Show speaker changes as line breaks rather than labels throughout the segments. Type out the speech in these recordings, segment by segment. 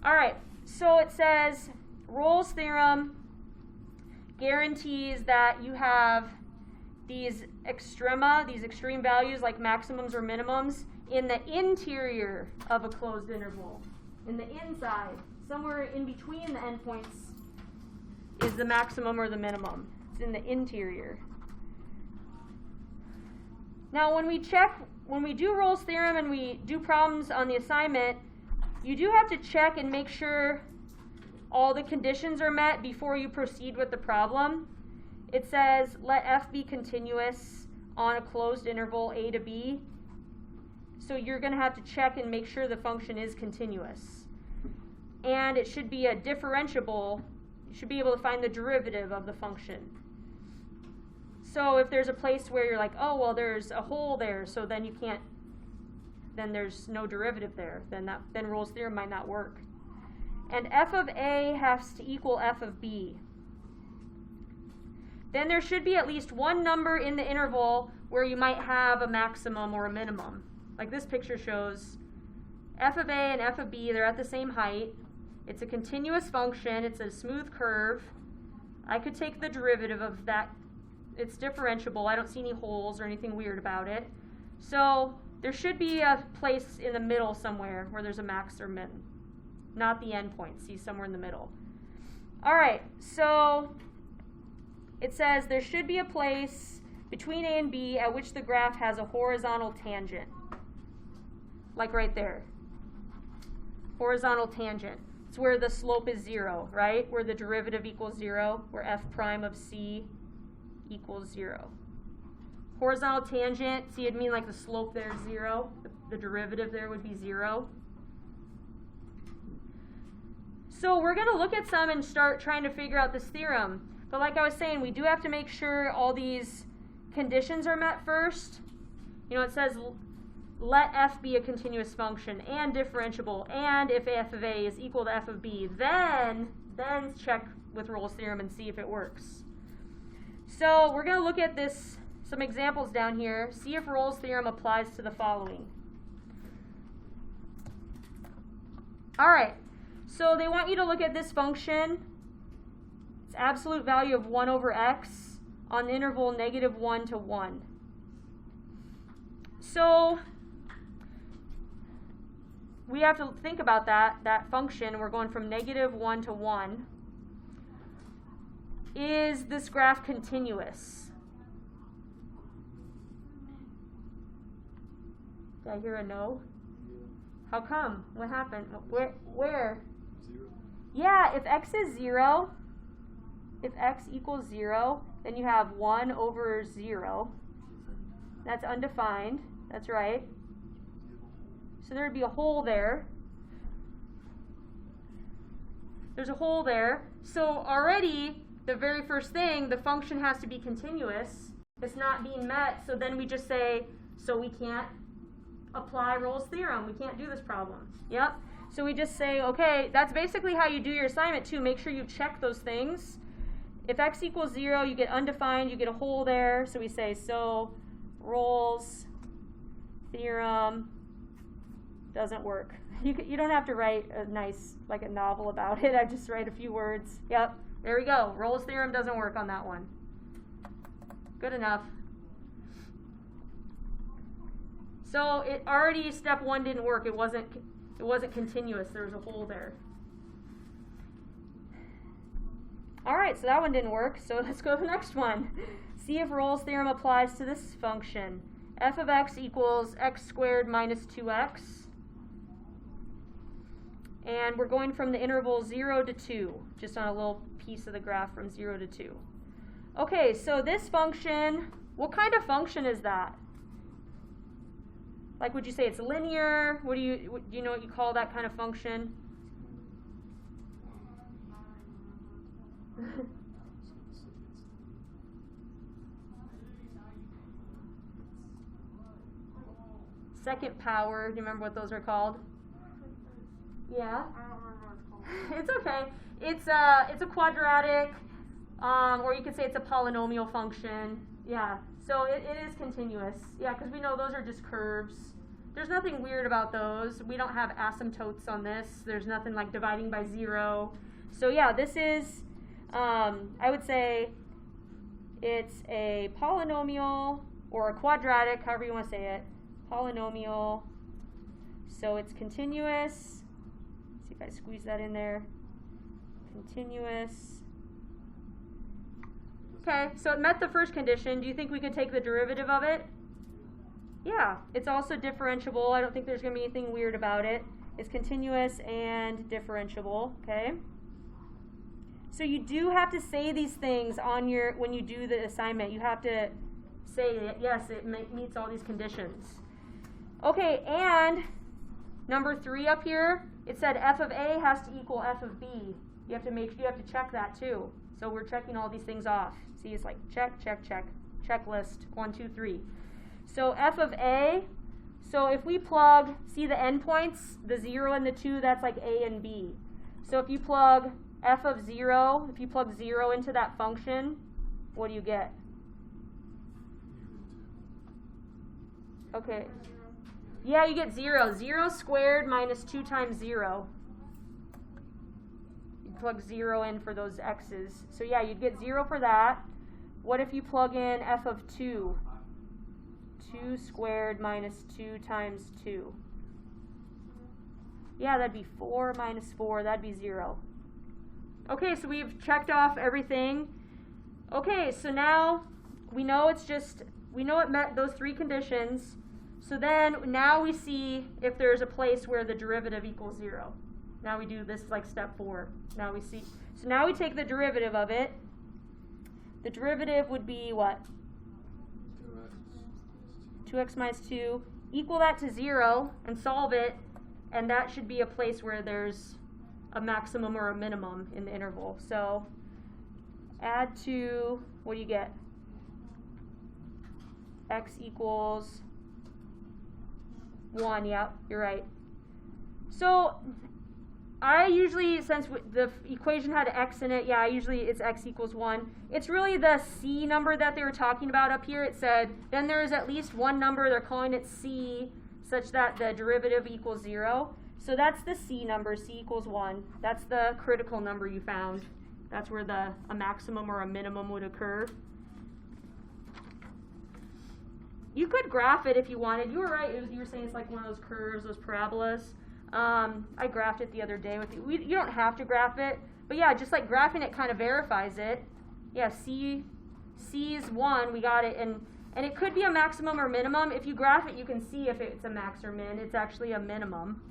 All right, so it says Rolle's theorem guarantees that you have these extrema, these extreme values like maximums or minimums, in the interior of a closed interval. In the inside, somewhere in between the endpoints is the maximum or the minimum. It's in the interior. Now when we do Rolle's theorem and we do problems on the assignment, you do have to check and make sure all the conditions are met before you proceed with the problem. It says let f be continuous on a closed interval a to b. So you're going to have to check and make sure the function is continuous. And it should be a differentiable. You should be able to find the derivative of the function. So if there's a place where you're like, oh, well, there's a hole there, so then you can't, then there's no derivative there, then Rolle's theorem might not work. And f of a has to equal f of b. Then there should be at least one number in the interval where you might have a maximum or a minimum. Like this picture shows, f of a and f of b, they're at the same height. It's a continuous function. It's a smooth curve. I could take the derivative of that. It's differentiable. I don't see any holes or anything weird about it. So there should be a place in the middle somewhere where there's a max or min. Not the endpoint. See, somewhere in the middle. All right, so it says there should be a place between a and b at which the graph has a horizontal tangent. Like right there. Horizontal tangent. It's where the slope is 0, right? Where the derivative equals 0, where f prime of c equals 0. Horizontal tangent, see, it'd mean like the slope there is 0. The derivative there would be 0. So we're going to look at some and start trying to figure out this theorem. But like I was saying, we do have to make sure all these conditions are met first. You know, it says let f be a continuous function and differentiable, and if f of a is equal to f of b, then check with Rolle's theorem and see if it works. So we're going to look at some examples down here, see if Rolle's theorem applies to the following. All right, so they want you to look at this function. It's absolute value of 1 over x on the interval -1 to 1. So we have to think about that function. We're going from -1 to 1. Is this graph continuous? Did I hear a no? How come? What happened? Where?
0.
Yeah, if x is 0, if x equals 0, then you have 1 over 0. That's undefined. That's right. So there would be a hole there. There's a hole there. So already, the very first thing, the function has to be continuous. It's not being met, so then we just say, so we can't apply Rolle's theorem. We can't do this problem. Yep. So we just say, okay, that's basically how you do your assignment too. Make sure you check those things. If x equals 0, you get undefined, you get a hole there. So we say, so Rolle's theorem doesn't work. You don't have to write a nice, like a novel about it. I just write a few words. Yep, there we go. Rolle's theorem doesn't work on that one. Good enough. So it already, step 1 didn't work. It wasn't continuous. There was a hole there. All right, so that one didn't work. So let's go to the next one. See if Rolle's theorem applies to this function. F of x equals x squared minus 2x. And we're going from the interval 0 to 2, just on a little piece of the graph from 0 to 2. Okay, so this function, what kind of function is that? Like, would you say it's linear? Do you know what you call that kind of function? Second power, do you remember what those are called? Yeah?
I don't remember what it's called.
It's okay. It's a quadratic, or you could say it's a polynomial function. Yeah, so it is continuous. Yeah, because we know those are just curves. there's nothing weird about those. We don't have asymptotes on this. There's nothing like dividing by 0. So yeah, this is, I would say it's a polynomial or a quadratic, however you want to say it. Polynomial. So it's continuous. Let's see if I squeeze that in there. Continuous. Okay, so it met the first condition. Do you think we could take the derivative of it? Yeah, it's also differentiable. I don't think there's going to be anything weird about it. It's continuous and differentiable, okay? So you do have to say these things on your, when you do the assignment. You have to say that, yes, it meets all these conditions. Okay, and number 3 up here, it said f of a has to equal f of b. You have to check that too. So we're checking all these things off. See, it's like check, check, check, checklist, 1, 2, 3. So f of a, so if we plug, see the endpoints, the 0 and the 2, that's like a and b. So if you plug f of 0, if you plug 0 into that function, what do you get? Okay. Yeah, you get 0. 0 squared minus 2 times 0. You plug 0 in for those x's. So yeah, you'd get 0 for that. What if you plug in f of 2? 2 squared minus 2 times 2. Yeah, that'd be 4 minus 4. That'd be 0. Okay, so we've checked off everything. Okay, so now we know it met those 3 conditions. So then, now we see if there's a place where the derivative equals 0. Now we do this like step 4. Now we see. So now we take the derivative of it. The derivative would be what? 2x minus 2. Equal that to 0 and solve it. And that should be a place where there's a maximum or a minimum in the interval. So add to, what do you get? X equals 1, yeah, you're right. So I usually, since the equation had x in it, yeah, usually it's x equals 1. It's really the c number that they were talking about up here. It said, then there is at least one number, they're calling it c, such that the derivative equals 0. So that's the c number, c equals 1. That's the critical number you found. That's where a maximum or a minimum would occur. You could graph it if you wanted. You were right. You were saying it's like one of those curves, those parabolas. I graphed it the other day with you. You don't have to graph it, but yeah, just like graphing it kind of verifies it. Yeah, c is 1. We got it, and it could be a maximum or minimum. If you graph it, you can see if it's a max or min. It's actually a minimum.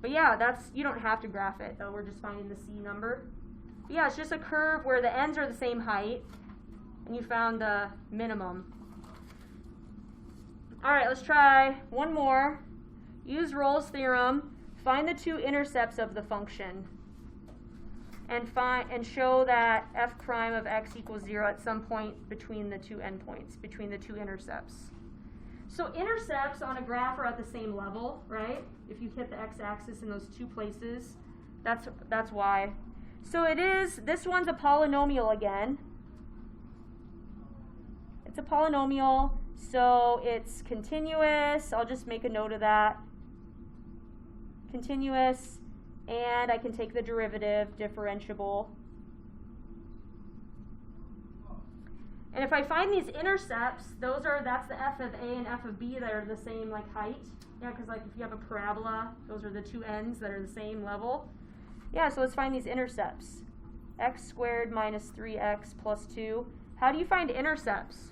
But yeah, you don't have to graph it though. We're just finding the c number. But yeah, it's just a curve where the ends are the same height, and you found the minimum. All right, let's try one more. Use Rolle's theorem. Find the 2 intercepts of the function, and show that f prime of x equals 0 at some point between the 2 endpoints, between the 2 intercepts. So intercepts on a graph are at the same level, right? If you hit the x-axis in those 2 places, that's why. So this one's a polynomial again. It's a polynomial. So it's continuous. I'll just make a note of that. Continuous, and I can take the derivative, differentiable. And if I find these intercepts, that's the f of a and f of b that are the same like height. Yeah, because like if you have a parabola, those are the 2 ends that are the same level. Yeah, so let's find these intercepts. X squared minus 3x plus 2. How do you find intercepts?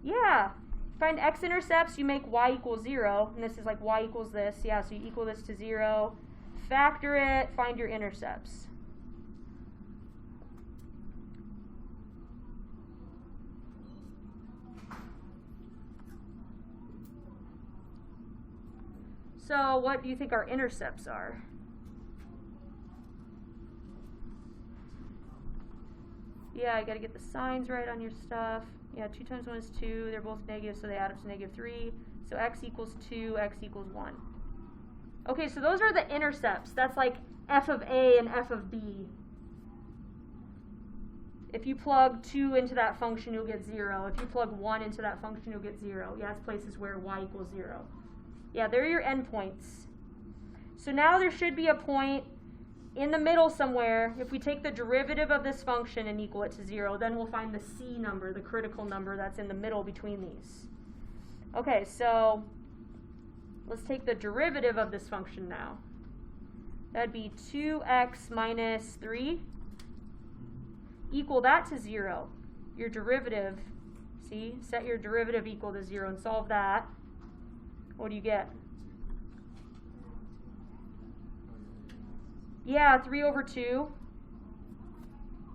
Yeah, find x-intercepts, you make y equals 0, and this is like y equals this. Yeah, so you equal this to 0, factor it, find your intercepts. So what do you think our intercepts are? Yeah, you got to get the signs right on your stuff. Yeah, 2 times 1 is 2. They're both negative, so they add up to negative 3. So x equals 2, x equals 1. Okay, so those are the intercepts. That's like f of a and f of b. If you plug 2 into that function, you'll get 0. If you plug 1 into that function, you'll get 0. Yeah, it's places where y equals 0. Yeah, they're your endpoints. So now there should be a point in the middle somewhere. If we take the derivative of this function and equal it to 0, then we'll find the c number, the critical number that's in the middle between these. Okay, so let's take the derivative of this function now. That'd be 2x minus 3. Equal that to 0. Your derivative, see, set your derivative equal to 0 and solve that. What do you get? Yeah, 3 over 2,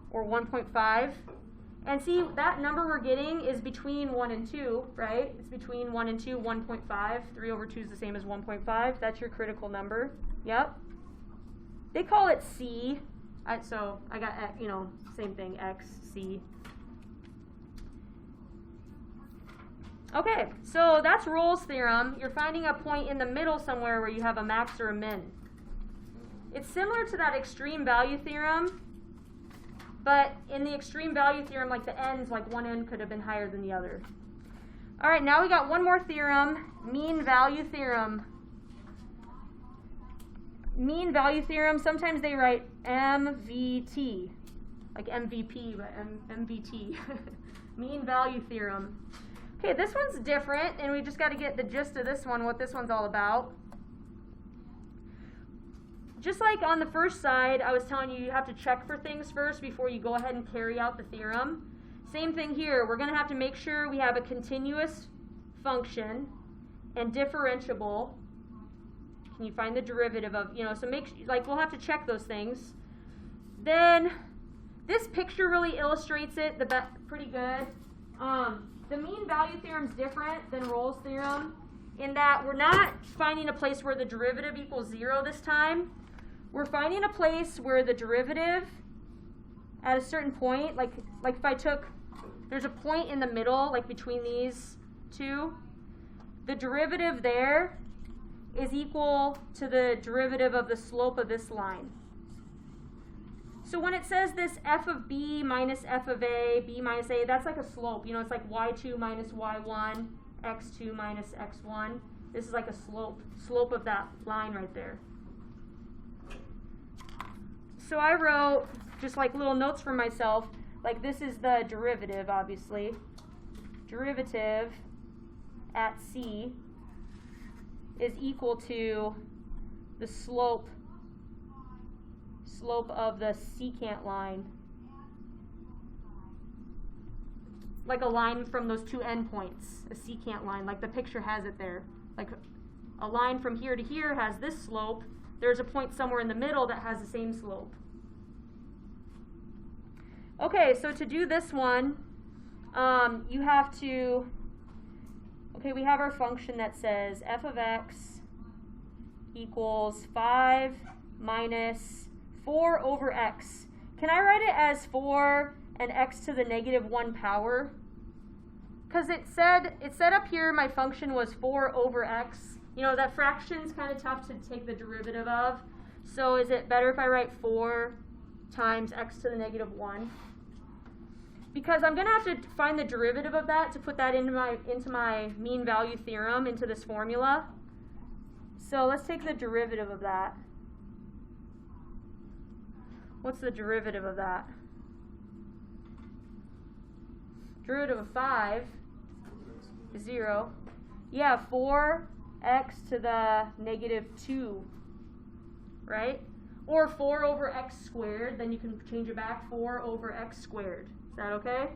or 1.5. And see, that number we're getting is between 1 and 2, right? It's between 1 and 2, 1.5. 3 over 2 is the same as 1.5. That's your critical number. Yep. They call it C. So I got, same thing, X, C. Okay, so that's Rolle's theorem. You're finding a point in the middle somewhere where you have a max or a min. It's similar to that extreme value theorem, but in the extreme value theorem, like the ends, like one end could have been higher than the other. All right, now we got one more theorem, mean value theorem. Mean value theorem, sometimes they write MVT, like MVP, but MVT, mean value theorem. Okay, this one's different, and we just got to get the gist of this one, what this one's all about. Just like on the first side, I was telling you, you have to check for things first before you go ahead and carry out the theorem. Same thing here. We're going to have to make sure we have a continuous function and differentiable. Can you find the derivative of, so we'll have to check those things. Then this picture really illustrates it pretty good. The mean value theorem is different than Rolle's theorem in that we're not finding a place where the derivative equals 0 this time. We're finding a place where the derivative at a certain point, like if I took, there's a point in the middle, like between these two, the derivative there is equal to the derivative of the slope of this line. So when it says this f of b minus f of a, b minus a, that's like a slope. It's like y2 minus y1, x2 minus x1. This is like a slope of that line right there. So I wrote just like little notes for myself, like this is the derivative, obviously. Derivative at c is equal to the slope of the secant line. Like a line from those two endpoints, a secant line, like the picture has it there. Like a line from here to here has this slope. There's a point somewhere in the middle that has the same slope. Okay, so to do this one, you have to, we have our function that says f of x equals 5 minus 4 over x. Can I write it as 4 and x to the negative 1 power? Because it said up here my function was 4 over x. That fraction's kind of tough to take the derivative of. So is it better if I write 4 times x to the negative 1? Because I'm going to have to find the derivative of that to put that into my mean value theorem, into this formula. So let's take the derivative of that. What's the derivative of that? Derivative of 5 is 0. Yeah, 4x to the negative 2, right? Or 4 over x squared, then you can change it back, 4 over x squared. Is that okay?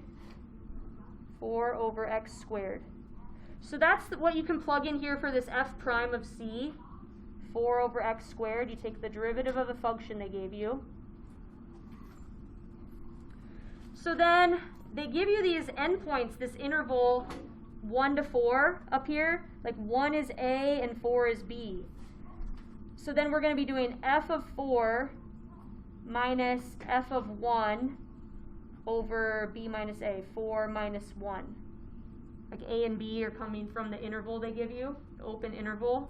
4 over x squared. So that's what you can plug in here for this f prime of c. 4 over x squared. You take the derivative of the function they gave you. So then they give you these endpoints, this interval 1 to 4 up here. Like 1 is a and 4 is b. So then we're going to be doing f of 4 minus f of 1 over b minus a, 4 minus 1. Like a and b are coming from the interval they give you, the open interval.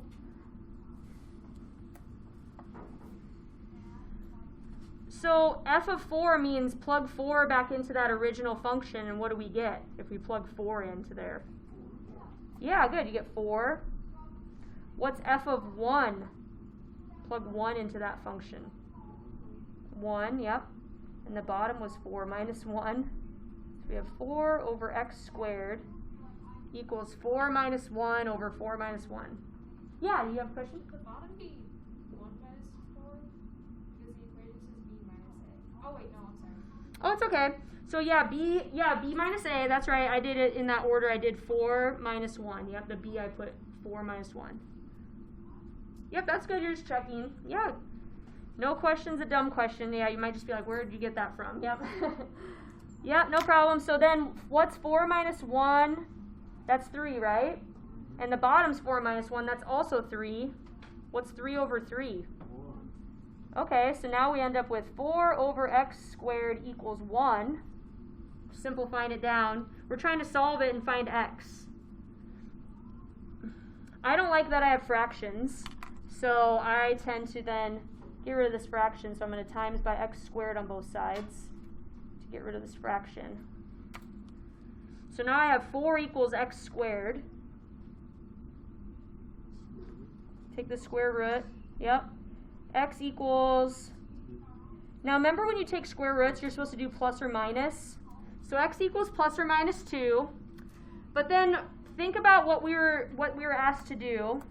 So f of 4 means plug 4 back into that original function, and what do we get if we plug 4 into there? Yeah, good, you get 4. What's f of 1? Plug 1 into that function. 1, yep. And the bottom was 4 minus 1. So we have 4 over x squared equals 4 minus 1 over 4 minus 1. Yeah, you have a question?
Could the bottom be 1 minus 4? Because the equation says b minus a. Oh wait, no, I'm sorry.
Oh, it's okay. So b minus a, that's right. I did it in that order. I did 4 minus 1. Yep, the b I put 4 minus 1. Yep, that's good. You're just checking. Yeah. No question's a dumb question. Yeah, you might just be like, where did you get that from? Yep. Yep, no problem. So then what's 4 minus 1? That's 3, right? And the bottom's 4 minus 1. That's also 3. What's 3 over 3? 1. Okay, so now we end up with 4 over x squared equals 1. Simplifying it down. We're trying to solve it and find x. I don't like that I have fractions, so I tend to then get rid of this fraction. So I'm going to times by x squared on both sides to get rid of this fraction. So now I have 4 equals x squared. Take the square root. Yep. X equals... Now remember when you take square roots, you're supposed to do plus or minus. So x equals plus or minus 2. But then think about what we were asked to do.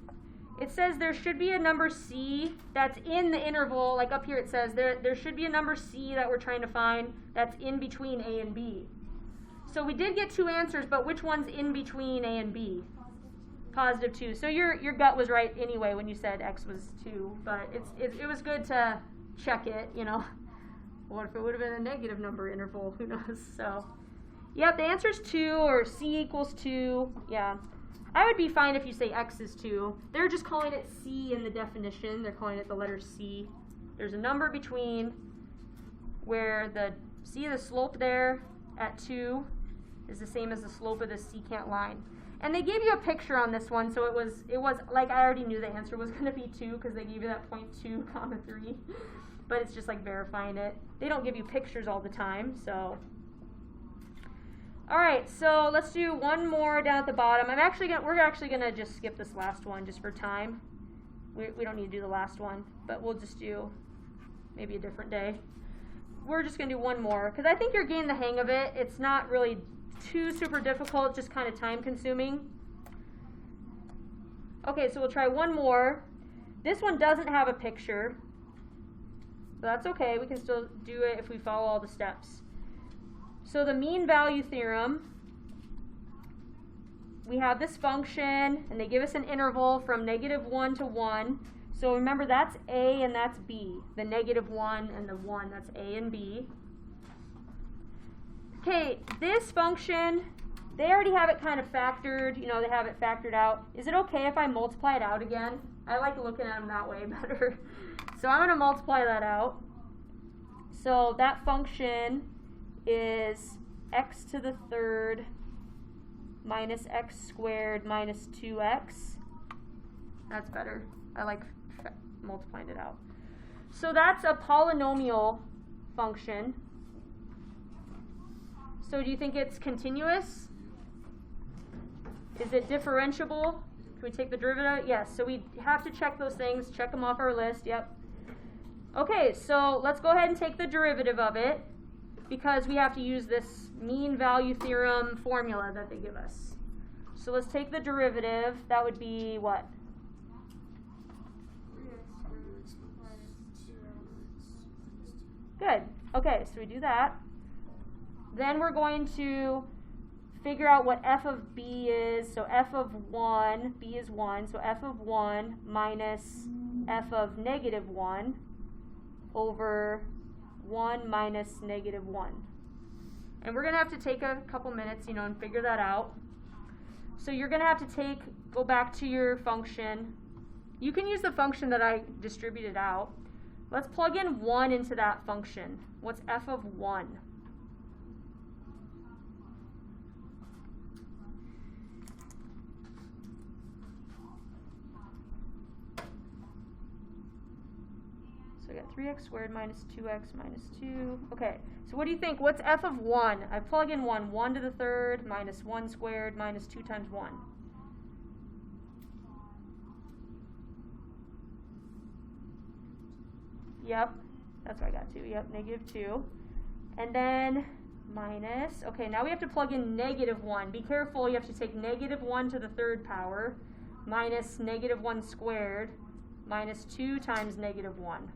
It says there should be a number c that's in the interval, like up here it says there should be a number c that we're trying to find that's in between a and b. So we did get 2 answers, but which one's in between a and b? Positive 2. So your gut was right anyway when you said x was 2, but it was good to check it, you know. What if it would have been a negative number interval? Who knows? So, yep, the answer is 2, or c equals 2. Yeah. I would be fine if you say x is 2. They're just calling it c in the definition. They're calling it the letter c. There's a number between where see the slope there at 2 is the same as the slope of the secant line. And they gave you a picture on this one, so it was like I already knew the answer was going to be 2 because they gave you that 0.2 comma 3. But it's just like verifying it. They don't give you pictures all the time, so. All right, so let's do one more down at the bottom. We're actually gonna just skip this last one just for time. We don't need to do the last one, but we'll just do maybe a different day. We're just gonna do one more because I think you're getting the hang of it. It's not really too super difficult, just kind of time consuming. Okay, so we'll try one more. This one doesn't have a picture, but that's okay. We can still do it if we follow all the steps. So the mean value theorem, we have this function, and they give us an interval from -1 to 1. So remember, that's a and that's b. The -1 and the 1, that's a and b. Okay, this function, they already have it kind of factored. You know, they have it factored out. Is it okay if I multiply it out again? I like looking at them that way better. So I'm going to multiply that out. So that function is x to the third minus x squared minus 2x. That's better. I like multiplying it out. So that's a polynomial function. So do you think it's continuous? Is it differentiable? Can we take the derivative? Yes. So we have to check those things. Check them off our list. Yep. Okay, so let's go ahead and take the derivative of it, because we have to use this mean value theorem formula that they give us. So let's take the derivative. That would be what? Good. Okay, so we do that. Then we're going to figure out what f of b is. So f of 1, b is 1. So f of 1 minus f of -1 over 1 minus -1. And we're going to have to take a couple minutes, and figure that out. So you're going to have to go back to your function. You can use the function that I distributed out. Let's plug in 1 into that function. What's f of 1? So we got 3x squared minus 2x minus 2. Okay, so what do you think? What's f of 1? I plug in 1. 1 to the third minus 1 squared minus 2 times 1. Yep, that's what I got 2. Yep, negative 2. And then minus, okay, now we have to plug in negative 1. Be careful, you have to take negative 1 to the third power minus negative 1 squared minus 2 times negative 1.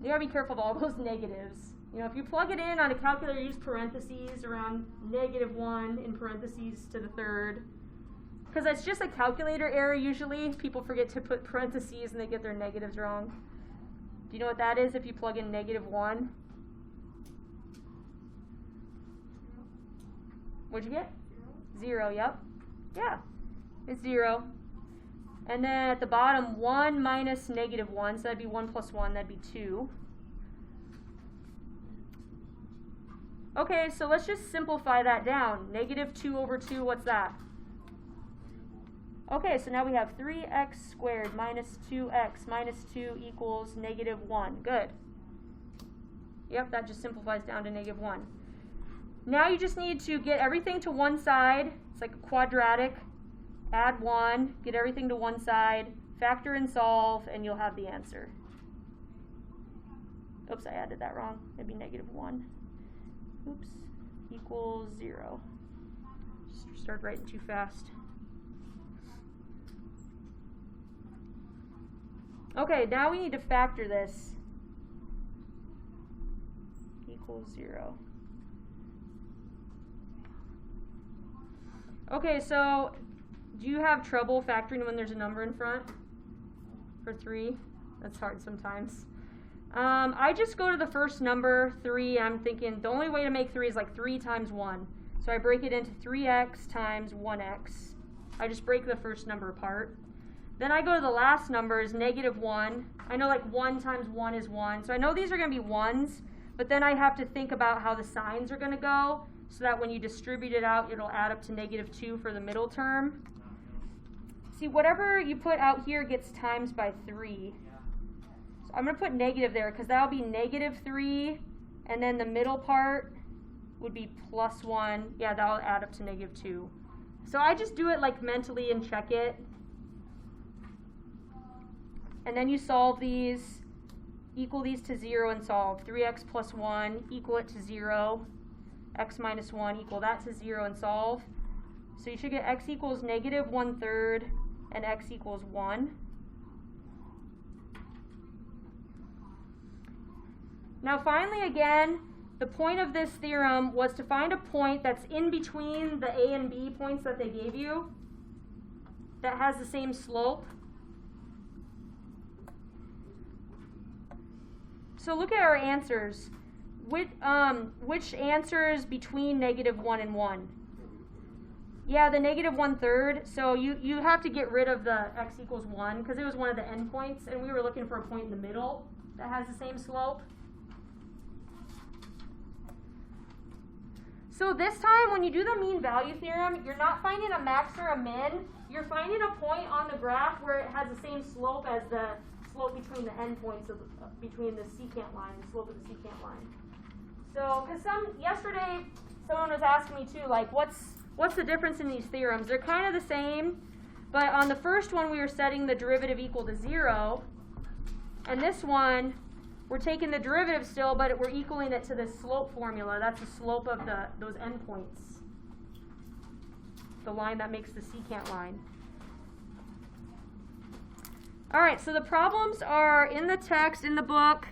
You gotta be careful of all those negatives. You know, if you plug it in on a calculator, use parentheses around negative 1 in parentheses to the third. Because that's just a calculator error usually. People forget to put parentheses and they get their negatives wrong. Do you know what that is if you plug in negative 1? What'd you get? 0, yep. Yeah, it's 0. And then at the bottom, 1 minus negative 1, so that'd be 1 plus 1, that'd be 2. Okay, so let's just simplify that down. Negative 2 over 2, what's that? Okay, so now we have 3x squared minus 2x minus 2 equals negative 1. Good. Yep, that just simplifies down to negative 1. Now you just need to get everything to one side. It's like a quadratic. Add 1, get everything to one side, factor and solve, and you'll have the answer. Oops, I added that wrong. It'd be negative 1. Oops, equals 0. Just started writing too fast. Okay, now we need to factor this. Equals 0. Okay, so do you have trouble factoring when there's a number in front for 3? That's hard sometimes. I just go to the first number, 3. I'm thinking the only way to make 3 is like 3 times 1. So I break it into 3x times 1x. I just break the first number apart. Then I go to the last number is negative 1. I know like 1 times 1 is 1. So I know these are going to be 1s, but then I have to think about how the signs are going to go so that when you distribute it out, it'll add up to negative 2 for the middle term. See, whatever you put out here gets times by 3. So I'm going to put negative there because that'll be negative 3, and then the middle part would be plus 1. Yeah, that'll add up to negative 2. So I just do it like mentally and check it. And then you solve these, equal these to 0 and solve. 3x plus 1, equal it to 0. X minus 1, equal that to 0 and solve. So you should get x equals negative 1/3 and x equals 1. Now finally again, the point of this theorem was to find a point that's in between the a and b points that they gave you that has the same slope. So look at our answers. Which answers between negative 1 and 1? Yeah, the negative 1/3. So you have to get rid of the x equals 1 because it was one of the endpoints, and we were looking for a point in the middle that has the same slope. So this time, when you do the mean value theorem, you're not finding a max or a min. You're finding a point on the graph where it has the same slope as the slope between the endpoints of between the secant line, the slope of the secant line. So, because yesterday someone was asking me too, like, what's the difference in these theorems? They're kind of the same, but on the first one we were setting the derivative equal to 0, and this one we're taking the derivative still, but we're equaling it to the slope formula. That's the slope of those endpoints, the line that makes the secant line. All right, so the problems are in the text, in the book.